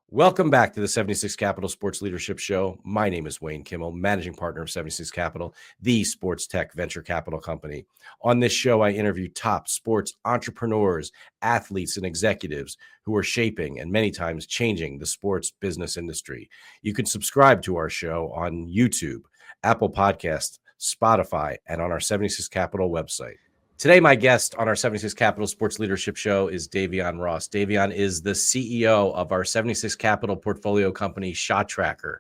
Welcome back to the 76 Capital Sports Leadership Show. My name is Wayne Kimmel, managing partner of 76 Capital, the sports tech venture capital company. On this show, I interview top sports entrepreneurs, athletes, and executives who are shaping and many times changing the sports business industry. You can subscribe to our show on YouTube, Apple Podcasts, Spotify, and on our 76 Capital website. Today, my guest on our 76 Capital Sports Leadership Show is Davyeon Ross. Davyeon is the CEO of our 76 Capital portfolio company, ShotTracker.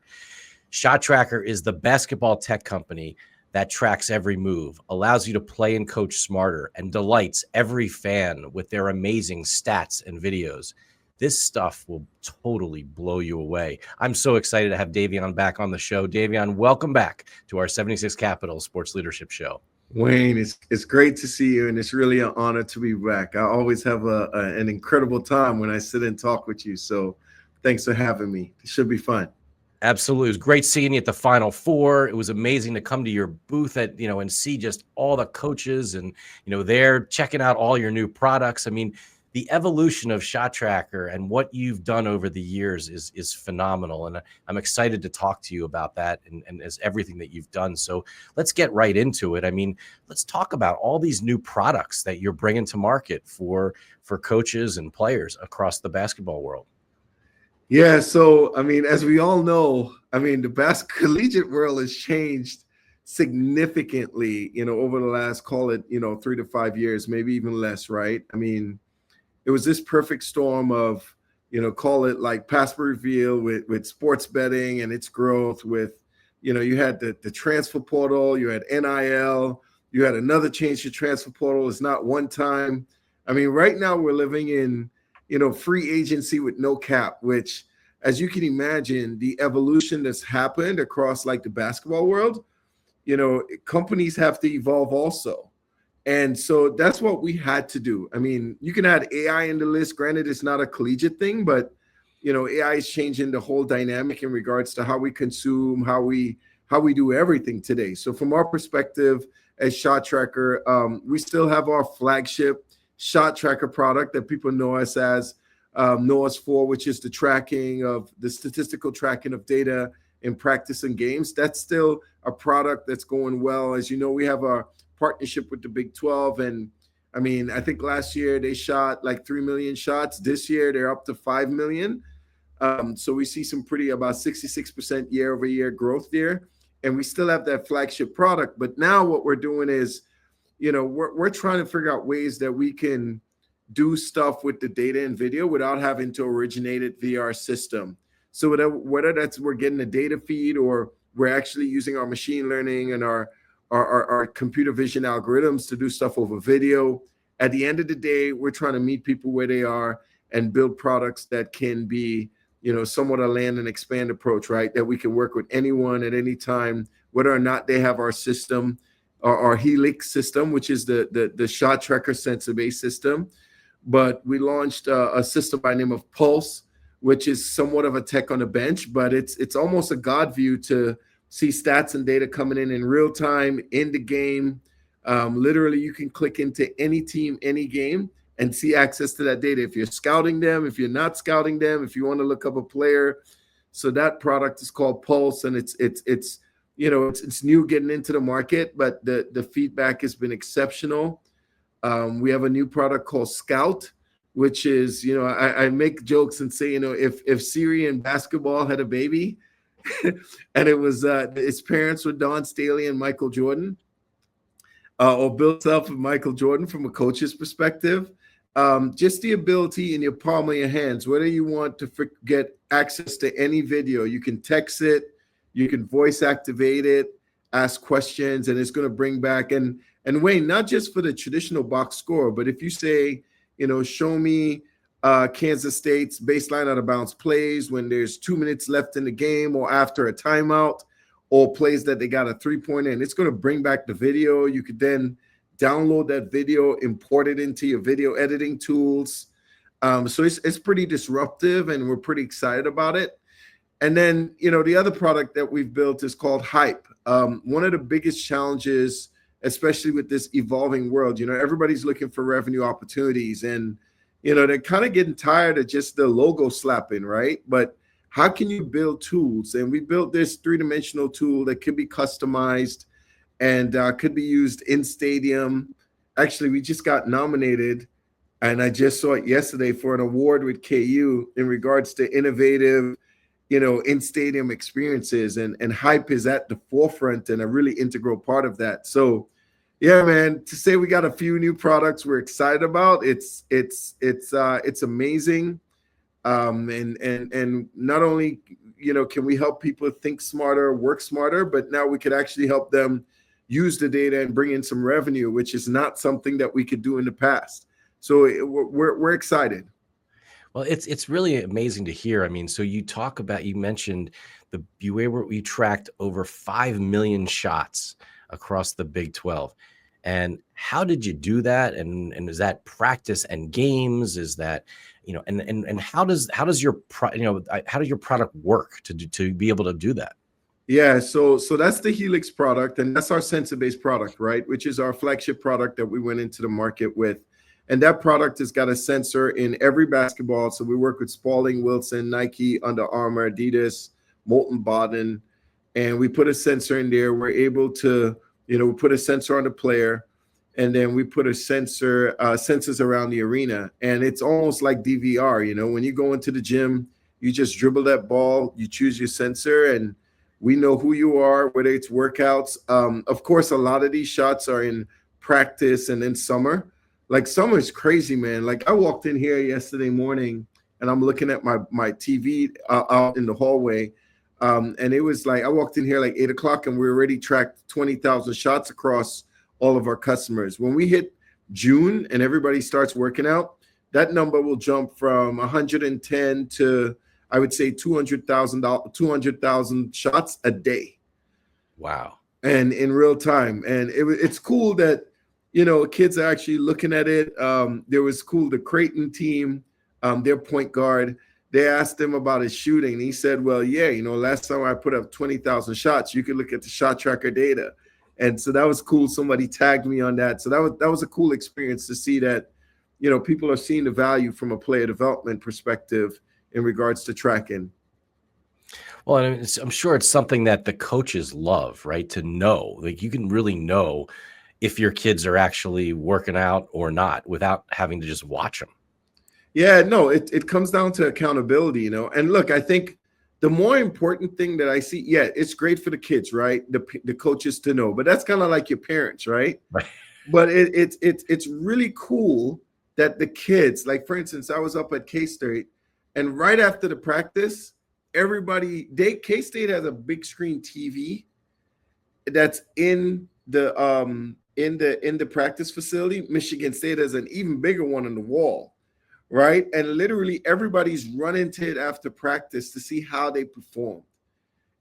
ShotTracker is the basketball tech company that tracks every move, allows you to play and coach smarter, and delights every fan with their amazing stats and videos. This stuff will totally blow you away. I'm so excited to have Davyeon back on the show. Davyeon, welcome back to our 76 Capital Sports Leadership Show. Wayne, it's great to see you, and it's really an honor to be back. I always have an incredible time when I sit and talk with you, so thanks for having me. It should be fun. Absolutely. It was great seeing you at the Final Four. It was amazing to come to your booth and see just all the coaches and, they're checking out all your new products. I mean, the evolution of ShotTracker and what you've done over the years is phenomenal. And I'm excited to talk to you about that and as everything that you've done. So let's get right into it. I mean, let's talk about all these new products that you're bringing to market for coaches and players across the basketball world. Yeah. So, as we all know, the collegiate world has changed significantly, over the last, call it, 3 to 5 years, maybe even less, right? It was this perfect storm of, call it like password reveal with sports betting and its growth with, you had the transfer portal, you had NIL, you had another change to transfer portal. It's not one time. Right now we're living in, free agency with no cap, which, as you can imagine, the evolution that's happened across like the basketball world, companies have to evolve also. And so that's what we had to do. You can add AI in the list. Granted, it's not a collegiate thing, but AI is changing the whole dynamic in regards to how we consume, how we do everything today. So from our perspective as ShotTracker, we still have our flagship ShotTracker product that people know us for, which is the statistical tracking of data in practice and games. That's still a product that's going well. As you know, we have a partnership with the Big 12. And I think last year they shot like 3 million shots. This year they're up to 5 million. So we see some about 66% year over year growth there. And we still have that flagship product. But now what we're doing is, we're trying to figure out ways that we can do stuff with the data and video without having to originate it via our system. So whether that's we're getting a data feed or we're actually using our machine learning and our computer vision algorithms to do stuff over video. At the end of the day, we're trying to meet people where they are and build products that can be, somewhat a land and expand approach, right? That we can work with anyone at any time, whether or not they have our system, our Helix system, which is the ShotTracker sensor-based system. But we launched a system by the name of Pulse, which is somewhat of a tech on the bench, but it's almost a God view to see stats and data coming in real time in the game. Literally, you can click into any team, any game, and see access to that data. If you're scouting them, if you're not scouting them, if you want to look up a player. So that product is called Pulse, and it's new getting into the market, but the feedback has been exceptional. We have a new product called Scout, which is, I make jokes and say, if Siri and basketball had a baby, and it was his parents were Don Staley and Michael Jordan, or Bill Self and Michael Jordan from a coach's perspective. Just the ability in your palm of your hands, whether you want to get access to any video, you can text it, you can voice activate it, ask questions, and it's going to bring back and Wayne, not just for the traditional box score, but if you say, show me Kansas State's baseline out of bounds plays when there's 2 minutes left in the game or after a timeout, or plays that they got a 3-pointer, and it's going to bring back the video. You could then download that video, import it into your video editing tools. So it's pretty disruptive, and we're pretty excited about it. And then, the other product that we've built is called Hype. One of the biggest challenges, especially with this evolving world, everybody's looking for revenue opportunities. And they're kind of getting tired of just the logo slapping, right? But how can you build tools? And we built this three-dimensional tool that could be customized and could be used in stadium. Actually, we just got nominated, and I just saw it yesterday, for an award with KU in regards to innovative, in stadium experiences, and hype is at the forefront and a really integral part of that. So yeah, man, to say we got a few new products we're excited about, it's amazing. And not only, can we help people think smarter, work smarter, but now we could actually help them use the data and bring in some revenue, which is not something that we could do in the past. So we're excited. Well, it's really amazing to hear. I mean, so you mentioned you tracked over 5 million shots across the Big 12. And how did you do that? And is that practice and games? Is that, and how does your product work to be able to do that? Yeah, so that's the Helix product, and that's our sensor-based product, right? Which is our flagship product that we went into the market with. And that product has got a sensor in every basketball. So we work with Spalding, Wilson, Nike, Under Armour, Adidas, Molten Baden, and we put a sensor in there. We're able to, we put a sensor on the player, and then we put a sensors around the arena. And it's almost like DVR, when you go into the gym, you just dribble that ball, you choose your sensor, and we know who you are, whether it's workouts. Of course, a lot of these shots are in practice and in summer. Like summer is crazy, man. Like I walked in here yesterday morning and I'm looking at my TV out in the hallway. And it was like, I walked in here like 8 o'clock and we already tracked 20,000 shots across all of our customers. When we hit June and everybody starts working out, that number will jump from 110 to, I would say, 200,000 shots a day. Wow. And in real time. And it's cool that, kids are actually looking at it. There was cool, the Creighton team, their point guard, they asked him about his shooting. And he said, well, yeah, last time I put up 20,000 shots, you could look at the ShotTracker data. And so that was cool. Somebody tagged me on that. So that was a cool experience to see that, people are seeing the value from a player development perspective in regards to tracking. Well, I'm sure it's something that the coaches love, right? To know, like you can really know if your kids are actually working out or not without having to just watch them. Yeah, no, it comes down to accountability, And look, I think the more important thing that I see, yeah, it's great for the kids, right? The coaches to know, but that's kind of like your parents, right? Right. But it's really cool that the kids, like for instance, I was up at K-State, and right after the practice, K-State has a big screen TV that's in the practice facility. Michigan State has an even bigger one on the wall, right? And literally everybody's running to it after practice to see how they perform.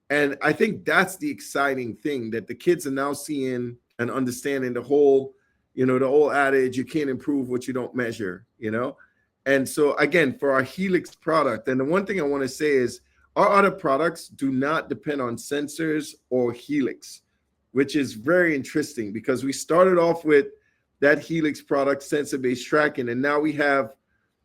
And I think that's the exciting thing, that the kids are now seeing and understanding the whole, the old adage, you can't improve what you don't measure, And so again, for our Helix product, and the one thing I want to say is our other products do not depend on sensors or Helix, which is very interesting because we started off with that Helix product, sensor-based tracking, and now we have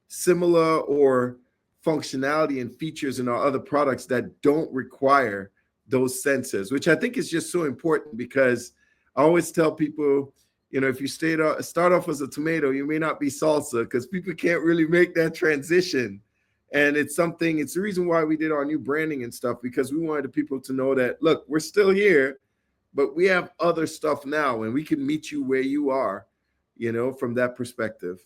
similar or functionality and features in our other products that don't require those sensors, which I think is just so important, because I always tell people, if you start off as a tomato, you may not be salsa, because people can't really make that transition. And it's the reason why we did our new branding and stuff, because we wanted the people to know that, look, we're still here, but we have other stuff now, and we can meet you where you are, from that perspective.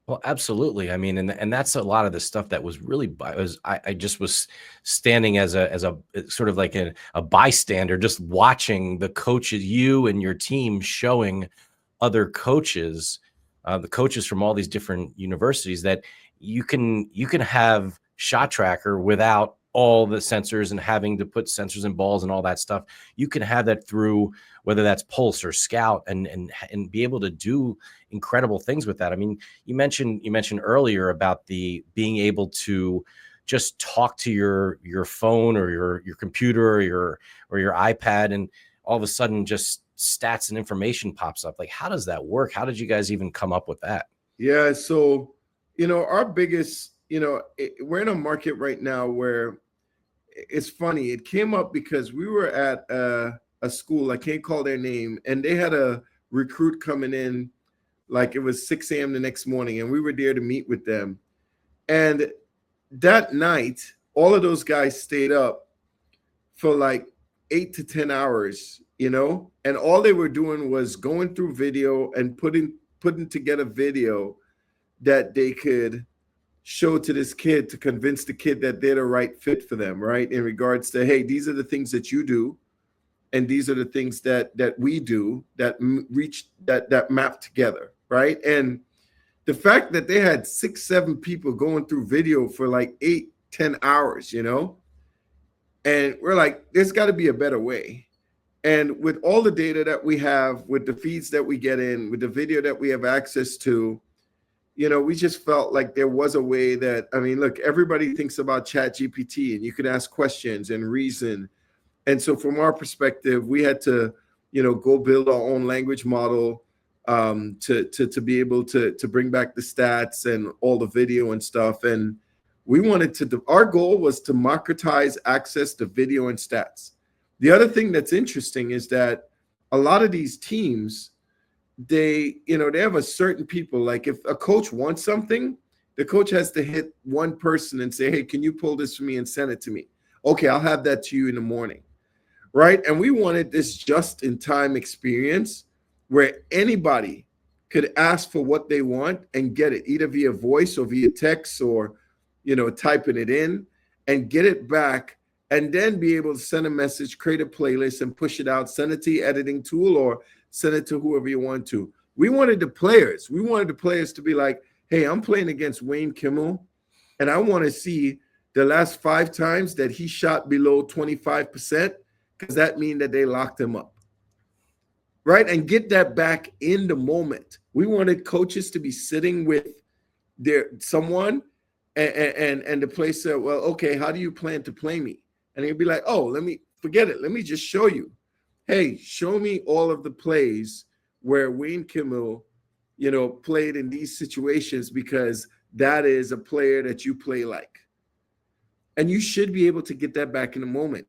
Well, absolutely. I mean, and that's a lot of the stuff that was really, I just was standing as a sort of like a bystander, just watching the coaches, you and your team, showing other coaches, the coaches from all these different universities, that you can have ShotTracker without all the sensors and having to put sensors in balls and all that stuff. You can have that through whether that's Pulse or Scout, and be able to do incredible things with that. I mean, you mentioned earlier about the being able to just talk to your phone or your computer or your iPad, and all of a sudden just stats and information pops up. Like, how does that work? How did you guys even come up with that? Yeah, so our biggest, we're in a market right now where it's funny. It came up because we were at a school, I can't call their name, and they had a recruit coming in like it was 6 a.m. the next morning, and we were there to meet with them. And that night, all of those guys stayed up for like 8 to 10 hours, and all they were doing was going through video and putting together video that they could show to this kid to convince the kid that they're the right fit for them, right? In regards to, hey, these are the things that you do, and these are the things that we do that that map together, right? And the fact that they had 6, 7 people going through video for like 8, 10 hours, and we're like, there's got to be a better way. And with all the data that we have, with the feeds that we get in, with the video that we have access to, we just felt like there was a way that, look, everybody thinks about ChatGPT, and you can ask questions and reason. And so from our perspective, we had to, go build our own language model to be able to bring back the stats and all the video and stuff. And we wanted our goal was to democratize access to video and stats. The other thing that's interesting is that a lot of these teams, they have a certain people, like if a coach wants something, the coach has to hit one person and say, hey, can you pull this for me and send it to me? Okay, I'll have that to you in the morning, right? And we wanted this just-in-time experience where anybody could ask for what they want and get it, either via voice or via text or, typing it in and get it back, and then be able to send a message, create a playlist, and push it out, send it to your editing tool or send it to whoever you want to. We wanted the players to be like, hey, I'm playing against Wayne Kimmel, and I want to see the last 5 times that he shot below 25%, because that means that they locked him up, right? And get that back in the moment. We wanted coaches to be sitting with someone and the player said, well, okay, how do you plan to play me? And he'd be like, oh, forget it. Let me just show you. Hey, show me all of the plays where Wayne Kimmel, played in these situations, because that is a player that you play like. And you should be able to get that back in a moment.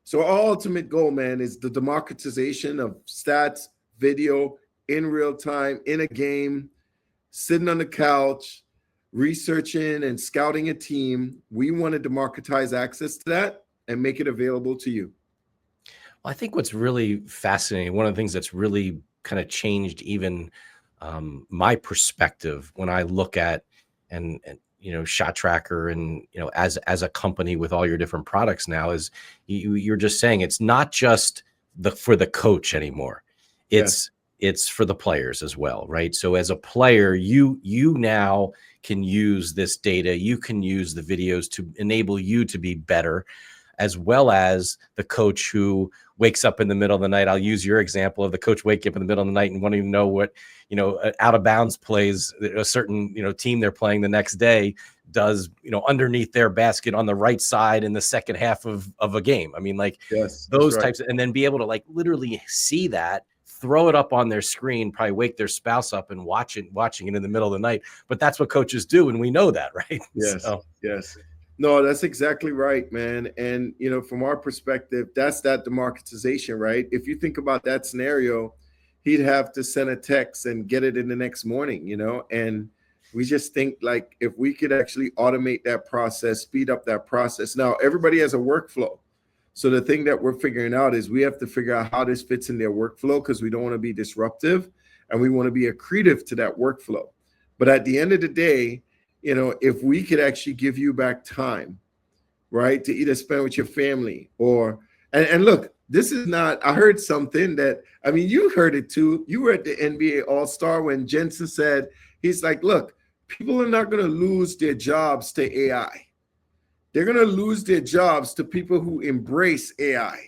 So our ultimate goal, man, is the democratization of stats, video, in real time, in a game, sitting on the couch, researching and scouting a team. We want to democratize access to that and make it available to you. Well, I think what's really fascinating, one of the things that's really kind of changed even my perspective when I look at and ShotTracker and as a company with all your different products now, is you're just saying it's not just for the coach anymore. It's for the players as well, right? So as a player, you now can use this data, you can use the videos to enable you to be better, as well as the coach who wakes up in the middle of the night. I'll use your example of the coach waking up in the middle of the night and wanting to know what, out of bounds plays a certain, team they're playing the next day does, underneath their basket on the right side in the second half of a game. Yes, those types, and then be able to literally see that, throw it up on their screen, probably wake their spouse up and watching it in the middle of the night. But that's what coaches do, and we know that, right? Yes, yes. No, that's exactly right, man. And, from our perspective, that's that democratization, right? If you think about that scenario, he'd have to send a text and get it in the next morning, and we just think like if we could actually automate that process, speed up that process. Now, everybody has a workflow. So the thing that we're figuring out is we have to figure out how this fits in their workflow, because we don't want to be disruptive and we want to be accretive to that workflow. But at the end of the day, if we could actually give you back time, right, to either spend with your family or, and look, this is not, I heard something that, you heard it too. You were at the NBA All-Star when Jensen said, he's like, look, people are not going to lose their jobs to AI. They're going to lose their jobs to people who embrace AI,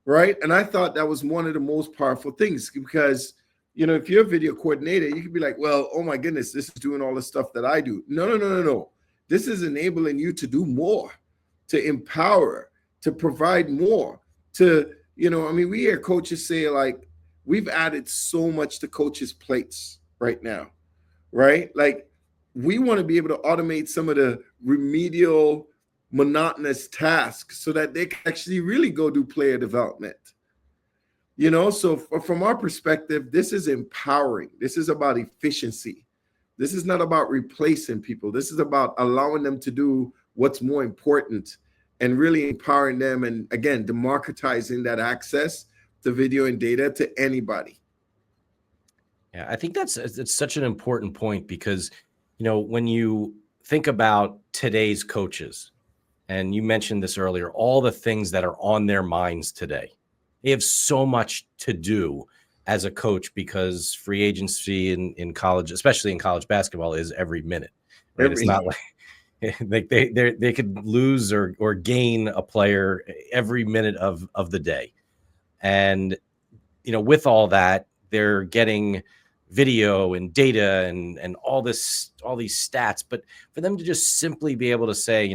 right? And I thought that was one of the most powerful things, because, if you're a video coordinator, you could be like, well, oh my goodness, this is doing all the stuff that I do. No. This is enabling you to do more, to empower, to provide more, to, we hear coaches say, like, we've added so much to coaches' plates right now, right? Like, we want to be able to automate some of the remedial, monotonous tasks so that they can actually really go do player development. So from our perspective, this is empowering. This is about efficiency. This is not about replacing people. This is about allowing them to do what's more important and really empowering them, and again, democratizing that access to video and data to anybody. Yeah, I think it's such an important point because, when you think about today's coaches, and you mentioned this earlier, all the things that are on their minds today, they have so much to do as a coach because free agency in college, especially in college basketball, is every minute. Right? It's not like they could lose or gain a player every minute of the day. And, with all that, they're getting video and data and all these stats. But for them to just simply be able to say,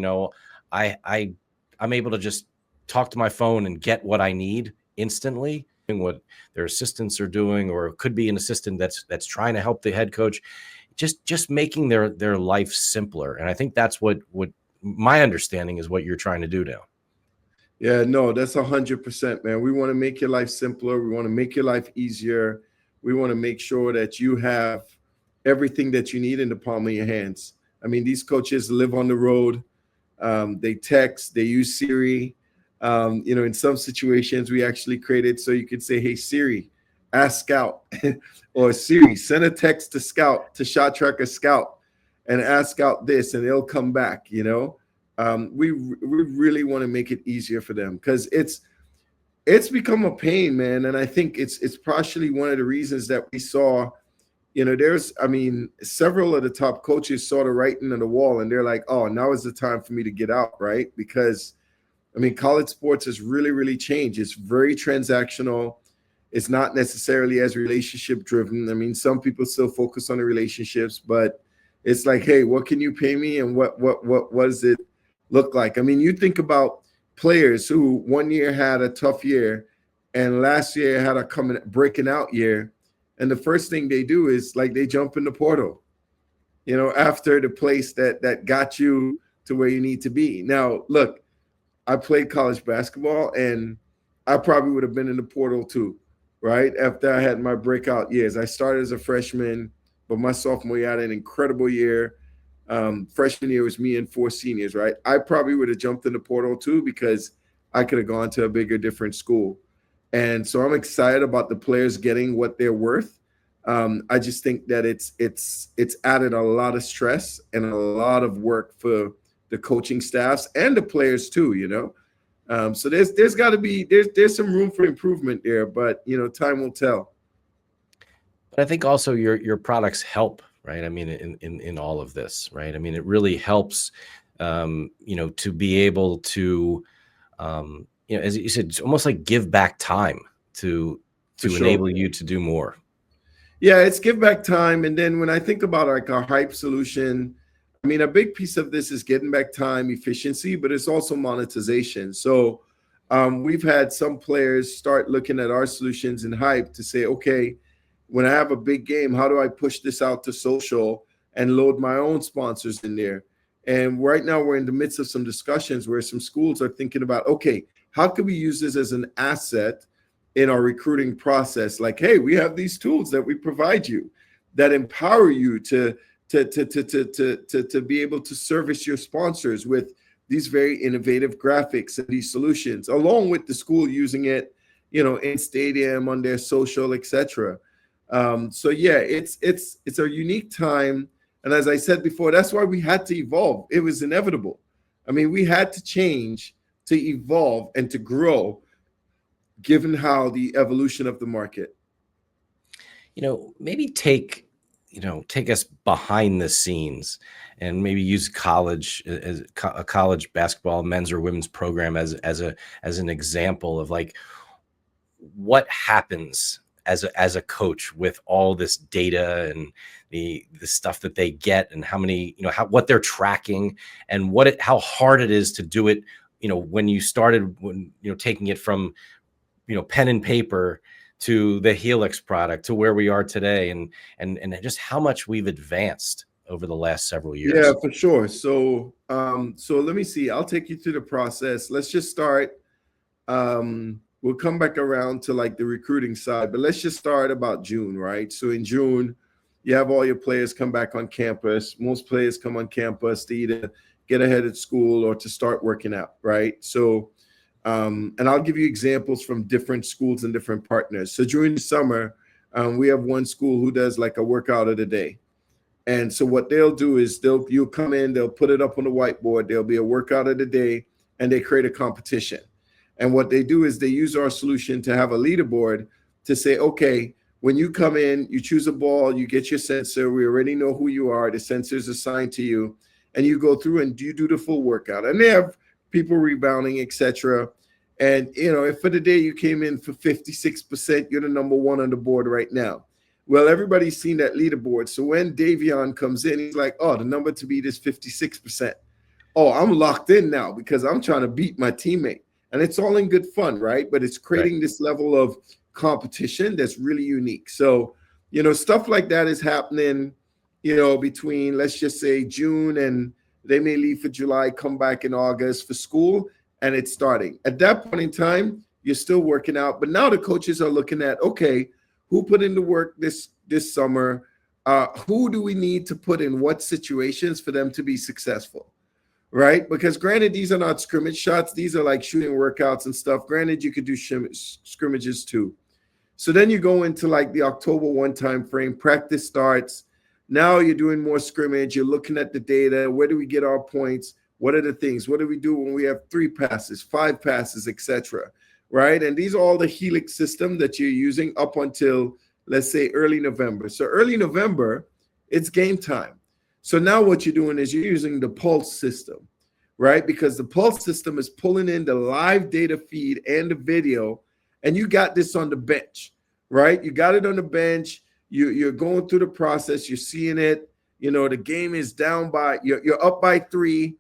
I'm able to just talk to my phone and get what I need instantly, what their assistants are doing, or it could be an assistant that's trying to help the head coach, just making their life simpler. And I think that's what my understanding is what you're trying to do now. Yeah, no, that's 100%, man. We want to make your life simpler. We want to make your life easier. We want to make sure that you have everything that you need in the palm of your hands. I mean, these coaches live on the road. They text, they use Siri. In some situations, we actually created so you could say, hey, Siri, ask Scout, or Siri, send a text to Scout, to ShotTracker Scout, and ask Scout this, and they'll come back, We really want to make it easier for them because it's become a pain, man. And I think it's partially one of the reasons that we saw, several of the top coaches saw the writing on the wall and they're like, oh, now is the time for me to get out, right? Because, college sports has really, really changed. It's very transactional. It's not necessarily as relationship driven. Some people still focus on the relationships, but it's like, hey, what can you pay me? And what does it look like? You think about players who one year had a tough year and last year had a breaking out year. And the first thing they do is like they jump in the portal, after the place that got you to where you need to be. Now, look, I played college basketball and I probably would have been in the portal too, right? After I had my breakout years. I started as a freshman, but my sophomore year I had an incredible year. Freshman year was me and 4 seniors, right? I probably would have jumped in the portal too because I could have gone to a bigger, different school. And so I'm excited about the players getting what they're worth. I just think that it's added a lot of stress and a lot of work for the coaching staffs and the players too, So there's got to be there's some room for improvement there, but time will tell. But I think also your products help, right? In all of this, right? It really helps, to be able to, as you said, it's almost like give back time to enable you to do more. Yeah, it's give back time. And then when I think about like our hype solution, a big piece of this is getting back time, efficiency, but it's also monetization. So we've had some players start looking at our solutions in hype to say, okay, when I have a big game, how do I push this out to social and load my own sponsors in there? And right now we're in the midst of some discussions where some schools are thinking about, okay, how can we use this as an asset in our recruiting process? Like, hey, we have these tools that we provide you that empower you to be able to service your sponsors with these very innovative graphics and these solutions, along with the school using it, in stadium, on their social, etc. So yeah, it's a unique time. And as I said before, that's why we had to evolve. It was inevitable. We had to change to evolve and to grow, given how the evolution of the market. Maybe take us behind the scenes and maybe use college as a college basketball men's or women's program as an example of like what happens as a coach with all this data and the stuff that they get and how many, what they're tracking and how hard it is to do it. When you started, taking it from, pen and paper to the Helix product to where we are today and just how much we've advanced over the last several years? Yeah, for sure. So, so let me see. I'll take you through the process. Let's just start. We'll come back around to like the recruiting side, but let's just start about June, right? So in June, you have all your players come back on campus. Most players come on campus to either get ahead at school or to start working out, right? So, and I'll give you examples from different schools and different partners. So during the summer, we have one school who does like a workout of the day. And so what they'll do is you'll come in, they'll put it up on the whiteboard. There'll be a workout of the day, and they create a competition. And what they do is they use our solution to have a leaderboard to say, okay, when you come in, you choose a ball, you get your sensor. We already know who you are. The sensor is assigned to you, and you go through and you do the full workout. And they have people rebounding, etc. And if for the day you came in for 56%, you're the number one on the board right now. Well, everybody's seen that leaderboard. So when Davyeon comes in, he's like, oh, the number to beat is 56%. Oh, I'm locked in now because I'm trying to beat my teammate. And it's all in good fun, right? But it's creating this level of competition that's really unique. So, stuff like that is happening, between, let's just say, June, and they may leave for July, come back in August for school, and it's starting. At that point in time, you're still working out. But now the coaches are looking at, okay, who put in the work this summer? Who do we need to put in what situations for them to be successful? Right? Because granted, these are not scrimmage shots. These are like shooting workouts and stuff. Granted, you could do scrimmages too. So then you go into like the October 1 time frame. Practice starts. Now you're doing more scrimmage. You're looking at the data. Where do we get our points? What are the things? What do we do when we have 3 passes, 5 passes, etc.? Right? And these are all the Helix system that you're using up until, let's say, early November. So early November, it's game time. So now what you're doing is you're using the Pulse system, right? Because the Pulse system is pulling in the live data feed and the video, and you got this on the bench, right? You got it on the bench. You're going through the process. You're seeing it. The game is down by, you're up by 3,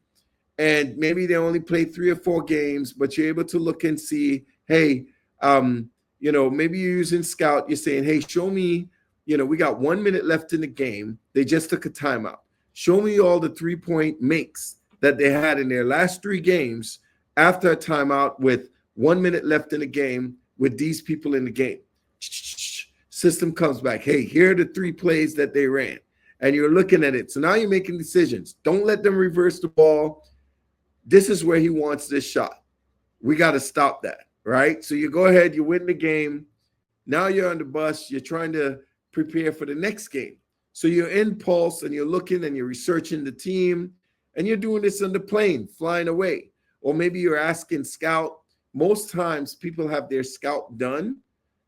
and maybe they only play 3 or 4 games, but you're able to look and see, hey, maybe you're using Scout. You're saying, hey, show me, we got 1 minute left in the game. They just took a timeout. Show me all the 3-point makes that they had in their last 3 games after a timeout with 1 minute left in the game with these people in the game. System comes back. Hey, here are the 3 plays that they ran. And you're looking at it. So now you're making decisions. Don't let them reverse the ball. This is where he wants this shot. We got to stop that, right? So you go ahead, you win the game. Now you're on the bus. You're trying to prepare for the next game. So you're in Pulse and you're looking and you're researching the team, and you're doing this on the plane, flying away. Or maybe you're asking Scout. Most times people have their Scout done,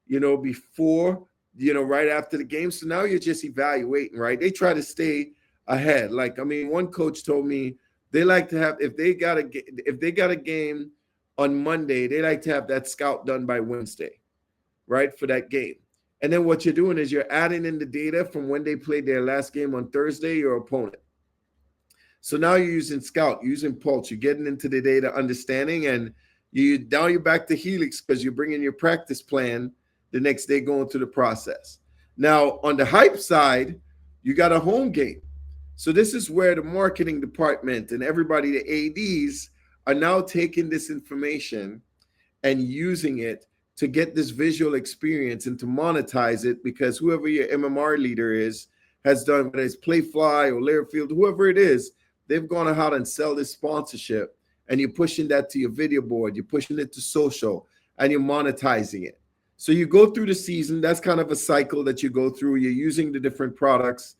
before, right after the game. So now you're just evaluating, right? They try to stay ahead. Like, one coach told me they like to have, if they got a game on Monday, they like to have that Scout done by Wednesday, right, for that game. And then what you're doing is you're adding in the data from when they played their last game on Thursday, your opponent. So now you're using Scout, you're using Pulse, you're getting into the data understanding, and now you're back to Helix because you're bringing your practice plan the next day going through the process. Now, on the hype side, you got a home game. So this is where the marketing department and everybody, the ADs, are now taking this information and using it to get this visual experience and to monetize it, because whoever your MMR leader is has done, whether it's Playfly or Learfield, whoever it is, they've gone out and sell this sponsorship, and you're pushing that to your video board, you're pushing it to social, and you're monetizing it. So you go through the season. That's kind of a cycle that you go through. You're using the different products.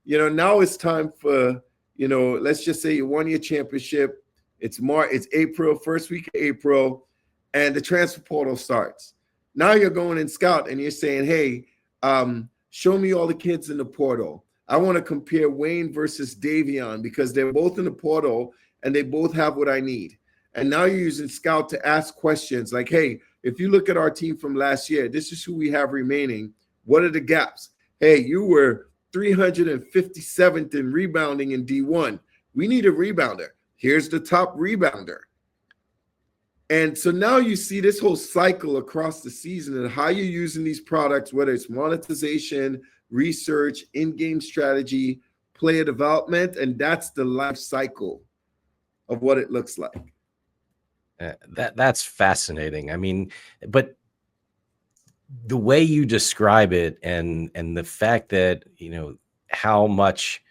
Now it's time for, let's just say you won your championship. It's April, first week of April, and the transfer portal starts. Now you're going in Scout and you're saying, hey, show me all the kids in the portal. I want to compare Wayne versus Davyeon because they're both in the portal and they both have what I need. And now you're using Scout to ask questions like, hey, if you look at our team from last year, this is who we have remaining. What are the gaps? Hey, you were 357th in rebounding in D1. We need a rebounder. Here's the top rebounder. And so now you see this whole cycle across the season and how you're using these products, whether it's monetization, research, in-game strategy, player development, and that's the life cycle of what it looks like. That's fascinating. I mean, but the way you describe it, and the fact that, you know, how much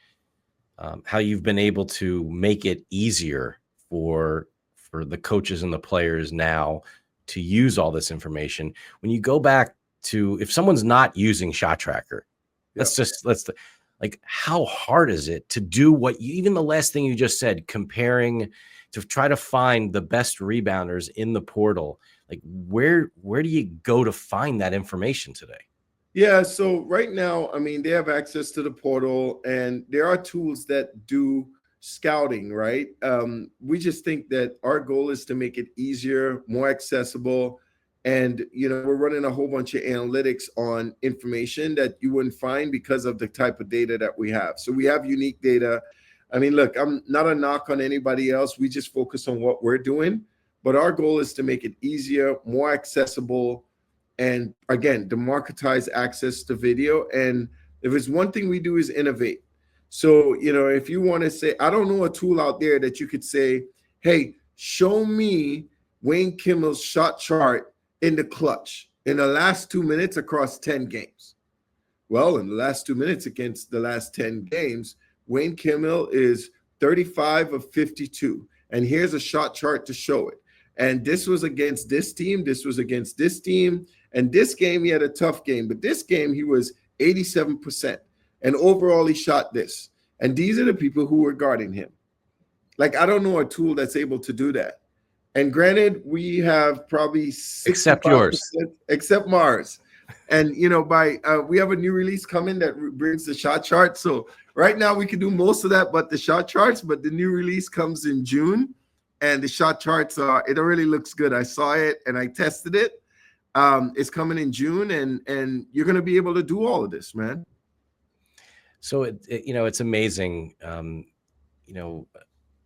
how you've been able to make it easier for the coaches and the players now to use all this information. When you go back to, if someone's not using ShotTracker, let's like, how hard is it to do what you, even the last thing you just said, comparing to try to find the best rebounders in the portal? Like, where do you go to find that information today? Yeah, so right now, I mean, they have access to the portal, and there are tools that do scouting, right? We just think that our goal is to make it easier, more accessible, and, you know, we're running a whole bunch of analytics on information that you wouldn't find because of the type of data that we have. So we have unique data. I mean, look, I'm not a knock on anybody else. We just focus on what we're doing, but our goal is to make it easier, more accessible, and again, democratize access to video. And if it's one thing we do is innovate. So, you know, if you want to say, I don't know a tool out there that you could say, hey, show me Wayne Kimmel's shot chart in the clutch in the last 2 minutes across 10 games. Well, in the last 2 minutes against the last 10 games, Wayne Kimmel is 35 of 52. And here's a shot chart to show it. And this was against this team. This was against this team. And this game, he had a tough game. But this game, he was 87%. And overall, he shot this. And these are the people who were guarding him. Like, I don't know a tool that's able to do that. And granted, we have probably 65%, except yours, except Mars. And, you know, we have a new release coming that brings the shot chart. So right now we can do most of that, but the shot charts, but the new release comes in June. And the shot charts it really looks good. I saw it and I tested it. It's coming in June, and you're going to be able to do all of this, man. So you know, it's amazing. You know,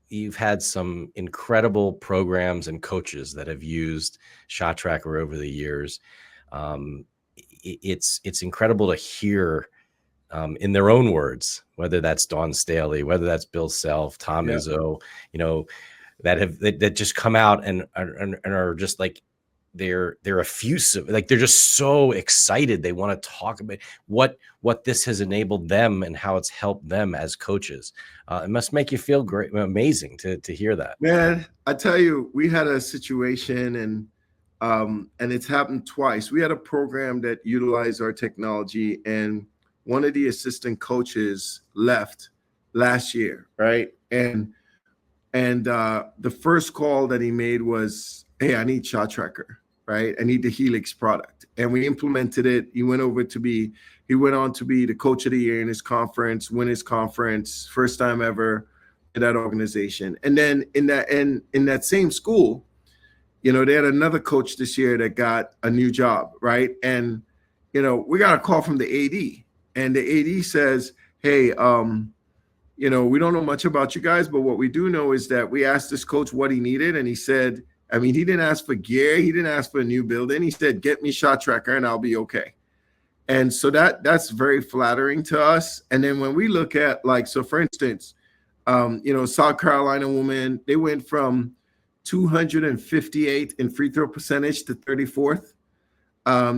you've had some incredible programs and coaches that have used ShotTracker over the years. It's incredible to hear in their own words, whether that's Dawn Staley, whether that's Bill Self, Tom Izzo, you know, that just come out and are just like, they're effusive, like they're just so excited. They want to talk about what this has enabled them and how it's helped them as coaches. It must make you feel great, amazing to hear that. Man, I tell you, we had a situation, and it's happened twice. We had a program that utilized our technology, and one of the assistant coaches left last year, right? And the first call that he made was, hey, I need ShotTracker, right? I need the Helix product. And we implemented it. He went on to be the coach of the year in his conference, win his conference, first time ever in that organization. And then in that same school, you know, they had another coach this year that got a new job, right? And, you know, we got a call from the AD, and the AD says, hey, you know, we don't know much about you guys, but what we do know is that we asked this coach what he needed, and he said, I mean, he didn't ask for gear, he didn't ask for a new building. He said, get me ShotTracker and I'll be okay. And so that's very flattering to us. And then when we look at, like, so for instance, you know, South Carolina women, they went from 258 in free throw percentage to 34th.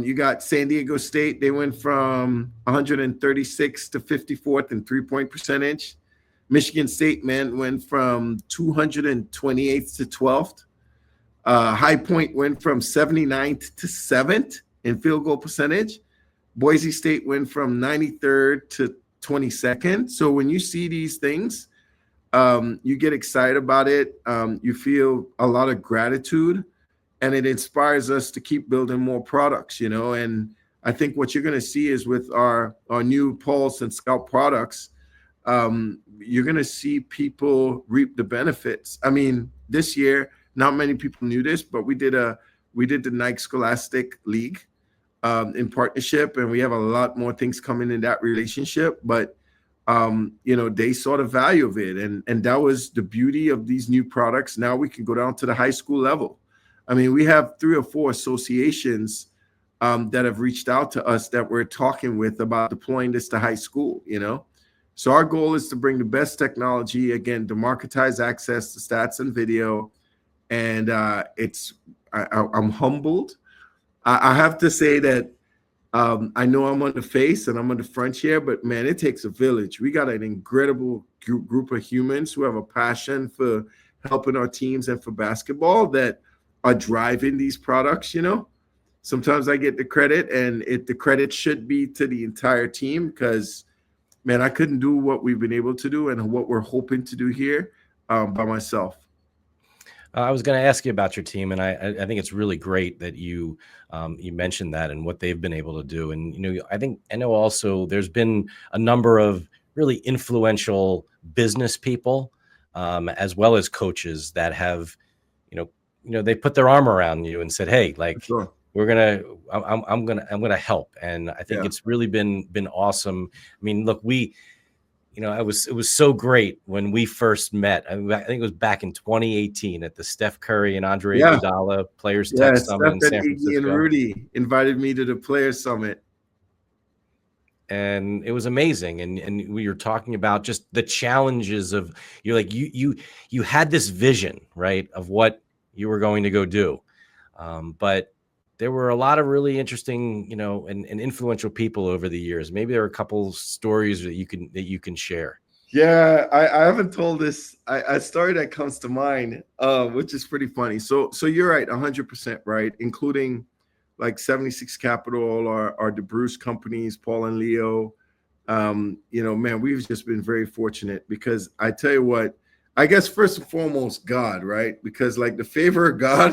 You got San Diego State, they went from 136 to 54th in 3-point percentage. Michigan State men went from 228th to 12th. High Point went from 79th to 7th in field goal percentage. Boise State went from 93rd to 22nd. So when you see these things, you get excited about it. You feel a lot of gratitude, and it inspires us to keep building more products, you know. And I think what you're going to see is with our new Pulse and Scout products, you're going to see people reap the benefits. I mean, this year, not many people knew this, but we did the Nike Scholastic League in partnership, and we have a lot more things coming in that relationship. But you know, they saw the value of it, and that was the beauty of these new products. Now we can go down to the high school level. I mean, we have 3 or 4 associations that have reached out to us that we're talking with about deploying this to high school, you know. So our goal is to bring the best technology, again, democratize access to stats and video. And I'm humbled. I have to say that I know I'm on the face and I'm on the front here, but man, it takes a village. We got an incredible group of humans who have a passion for helping our teams and for basketball that are driving these products, Sometimes I get the credit, and the credit should be to the entire team, because, man, I couldn't do what we've been able to do and what we're hoping to do here by myself. I was going to ask you about your team, and I think it's really great that you mentioned that and what they've been able to do. And I know also there's been a number of really influential business people, as well as coaches that have, they put their arm around you and said, "Hey, like, sure. I'm gonna help." And I think it's really been awesome. I mean, look, it was so great when we first met. I think it was back in 2018 at the Steph Curry and Andre Iguodala Players Tech Summit in San Francisco. Iggy and Rudy invited me to the Players Summit. And it was amazing. And we were talking about just the challenges of, you had this vision, right, of what you were going to go do. But there were a lot of really interesting, and influential people over the years. Maybe there are a couple stories that you can share. Yeah, I haven't told this. A story that comes to mind, which is pretty funny. So you're right, 100% right, including like 76 Capital, our DeBruce companies, Paul and Leo. Man, we've just been very fortunate, because I tell you what, I guess first and foremost, God, right? Because like the favor of God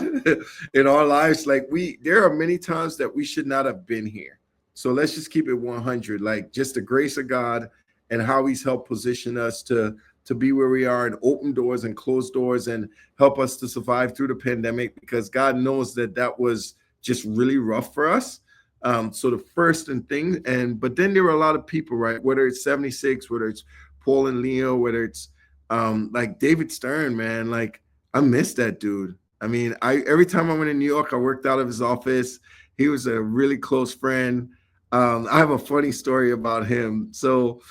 in our lives, like there are many times that we should not have been here. So let's just keep it 100, like just the grace of God and how he's helped position us to be where we are, and open doors and close doors, and help us to survive through the pandemic, because God knows that was just really rough for us. So the first but then there were a lot of people, right? Whether it's 76, whether it's Paul and Leo, whether it's like David Stern, man, like I miss that dude. I mean, every time I went to New York, I worked out of his office. He was a really close friend. I have a funny story about him. So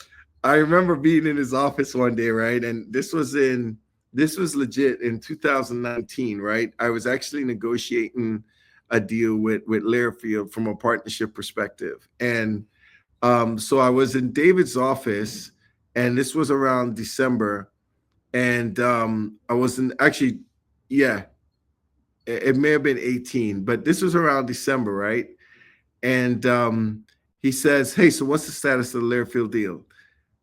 I remember being in his office one day, right? And this was legit in 2019, right? I was actually negotiating a deal with Learfield from a partnership perspective. And so I was in David's office, and this was around December. And I wasn't actually, it may have been 18, but this was around December, right? And he says, "Hey, so what's the status of the Learfield deal?"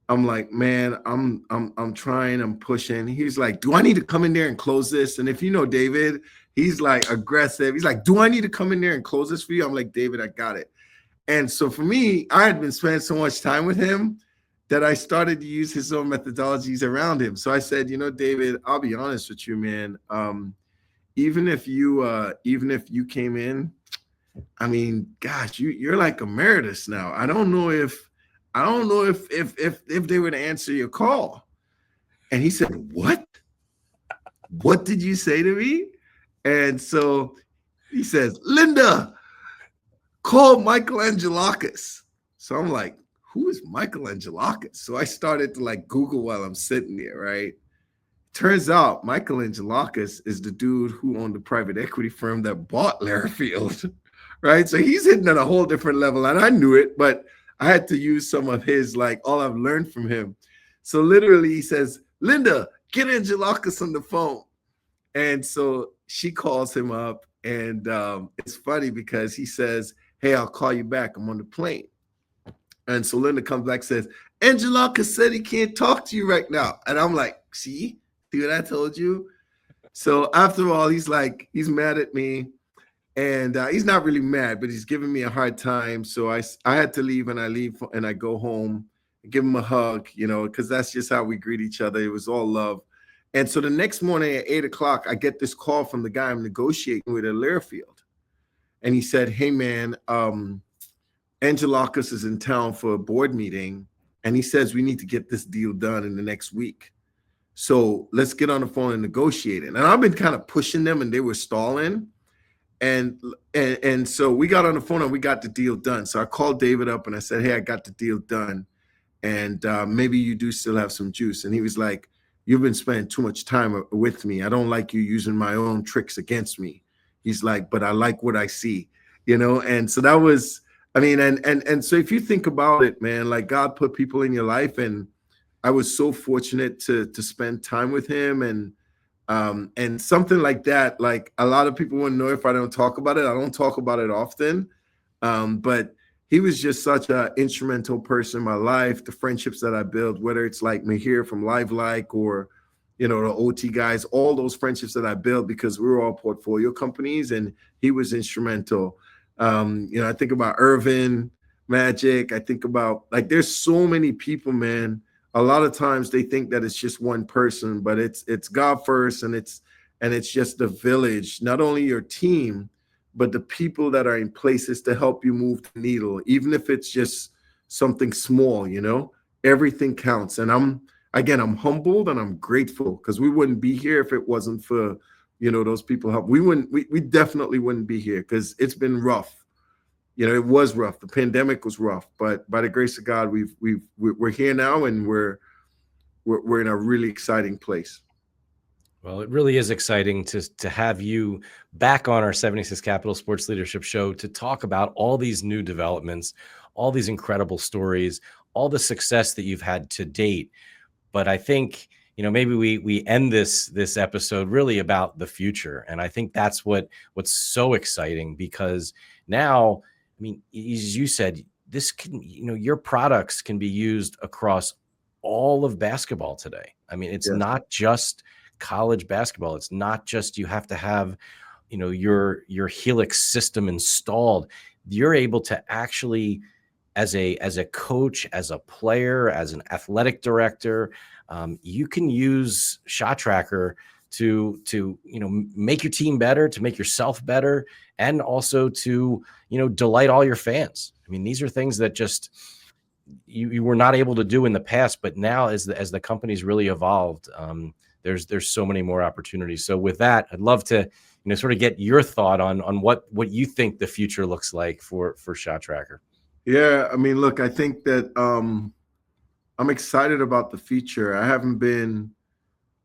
I'm like, "Man, I'm trying, I'm pushing." He's like, "Do I need to come in there and close this?" And if you know David, he's like aggressive. He's like, "Do I need to come in there and close this for you?" I'm like, "David, I got it." And so for me, I had been spending so much time with him that I started to use his own methodologies around him. So I said, David, I'll be honest with you, man. Even if you came in, I mean, gosh, you're like emeritus now. I don't know if they would answer your call. And he said, "What? What did you say to me?" And so he says, "Linda, call Michael Angelakis." So I'm like, "Who is Michael Angelakis?" So I started to like Google while I'm sitting there, right? Turns out Michael Angelakis is the dude who owned the private equity firm that bought Learfield, right? So he's hitting at a whole different level, and I knew it, but I had to use some of his, like all I've learned from him. So literally he says, "Linda, get Angelakis on the phone." And so she calls him up, and it's funny because he says, "Hey, I'll call you back. I'm on the plane." And so Linda comes back and says, "Angelakis said he can't talk to you right now." And I'm like, see what I told you? So after all, he's mad at me. And he's not really mad, but he's giving me a hard time. So I had to leave, and I leave and I go home, give him a hug, because that's just how we greet each other. It was all love. And so the next morning at 8:00, I get this call from the guy I'm negotiating with at Learfield. And he said, "Hey, man, Angelakis is in town for a board meeting, and he says we need to get this deal done in the next week. So let's get on the phone and negotiate it." And I've been kind of pushing them, and they were stalling. And so we got on the phone and we got the deal done. So I called David up and I said, "Hey, I got the deal done." and maybe you do still have some juice. And he was like, you've been spending too much time with me. I don't like you using my own tricks against me. He's like, but I like what I see, you know? And so that was, I mean, and so if you think about it, man, like God put people in your life, and I was so fortunate to spend time with him, and something like that. Like, a lot of people wouldn't know if I don't talk about it. I don't talk about it often, but he was just such an instrumental person in my life. The friendships that I built, whether it's like Mahir from Live Like, or, you know, the OT guys, all those friendships that I built because we were all portfolio companies, and he was instrumental. You know, I think about Irvin, Magic. I think about, like, there's so many people, man. A lot of times they think that it's just one person, but it's God first, and it's just the village, not only your team, but the people that are in places to help you move the needle, even if it's just something small, you know, everything counts. And I'm humbled and I'm grateful, because we wouldn't be here if it wasn't for, you know, those people help. We definitely wouldn't be here, because it's been rough. You know, it was rough. The pandemic was rough, but by the grace of God, we're here now, and we're in a really exciting place. Well, it really is exciting to have you back on our 76 Capital Sports Leadership Show to talk about all these new developments, all these incredible stories, all the success that you've had to date. But I think, you know, maybe we end this episode really about the future, and I think that's what's so exciting, because now, I mean, as you said, this can, you know, your products can be used across all of basketball today. I mean, it's Yeah. not just college basketball. It's not just you have to have, you know, your Helix system installed. You're able to actually, as a coach, as a player, as an athletic director, you can use ShotTracker to you know, make your team better, to make yourself better, and also to, you know, delight all your fans. I mean, these are things that just you were not able to do in the past, but now as the company's really evolved, there's so many more opportunities. So with that, I'd love to, you know, sort of get your thought on what you think the future looks like for ShotTracker. Yeah, I mean, look, I think that I'm excited about the future. I haven't been,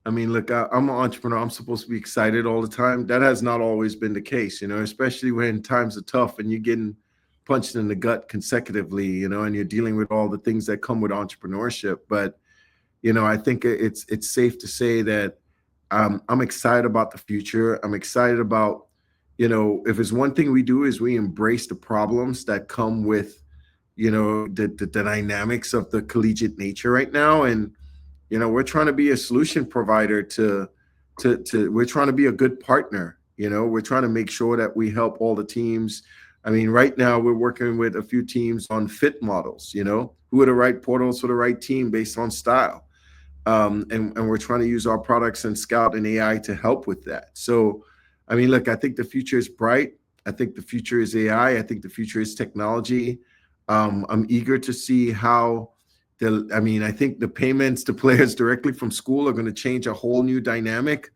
I mean, look, I'm an entrepreneur. I'm supposed to be excited all the time. That has not always been the case, you know, especially when times are tough and you're getting punched in the gut consecutively, you know, and you're dealing with all the things that come with entrepreneurship. But, you know, I think it's safe to say that I'm excited about the future. I'm excited about, you know, if it's one thing we do is we embrace the problems that come with, you know, the dynamics of the collegiate nature right now. And, you know, we're trying to be a solution provider to we're trying to be a good partner. You know, we're trying to make sure that we help all the teams. I mean, right now we're working with a few teams on fit models, you know, who are the right portals for the right team based on style. And we're trying to use our products and Scout and AI to help with that. So, I mean, look, I think the future is bright. I think the future is AI. I think the future is technology. I'm eager to see how I think the payments to players directly from school are going to change a whole new dynamic.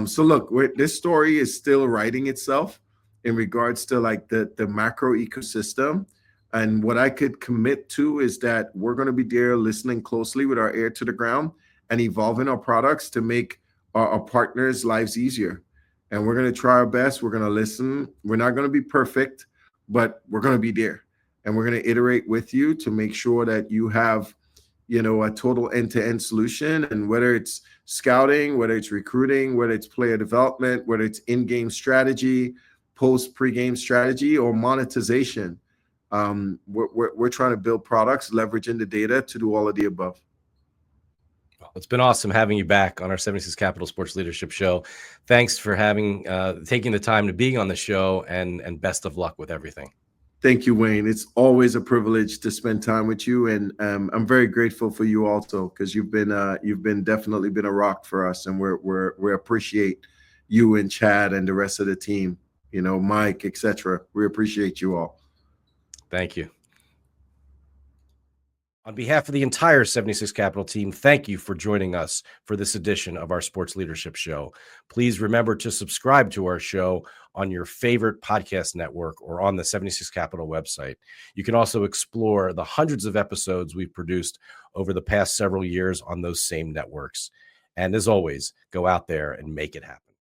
So look, this story is still writing itself in regards to like the macro ecosystem. And what I could commit to is that we're going to be there listening closely with our ear to the ground and evolving our products to make our partners' lives easier. And we're going to try our best. We're going to listen. We're not going to be perfect, but we're going to be there. And we're going to iterate with you to make sure that you have, you know, a total end-to-end solution. And whether it's scouting, whether it's recruiting, whether it's player development, whether it's in-game strategy, pre-game strategy, or monetization, we're trying to build products, leveraging the data to do all of the above. Well, it's been awesome having you back on our 76 Capital Sports Leadership Show. Thanks for taking the time to being on the show, and best of luck with everything. Thank you, Wayne. It's always a privilege to spend time with you, and I'm very grateful for you also, because you've been definitely been a rock for us, and we appreciate you and Chad and the rest of the team. You know, Mike, etc. We appreciate you all. Thank you. On behalf of the entire 76 Capital team, thank you for joining us for this edition of our Sports Leadership Show. Please remember to subscribe to our show on your favorite podcast network or on the 76 Capital website. You can also explore the hundreds of episodes we've produced over the past several years on those same networks. And as always, go out there and make it happen.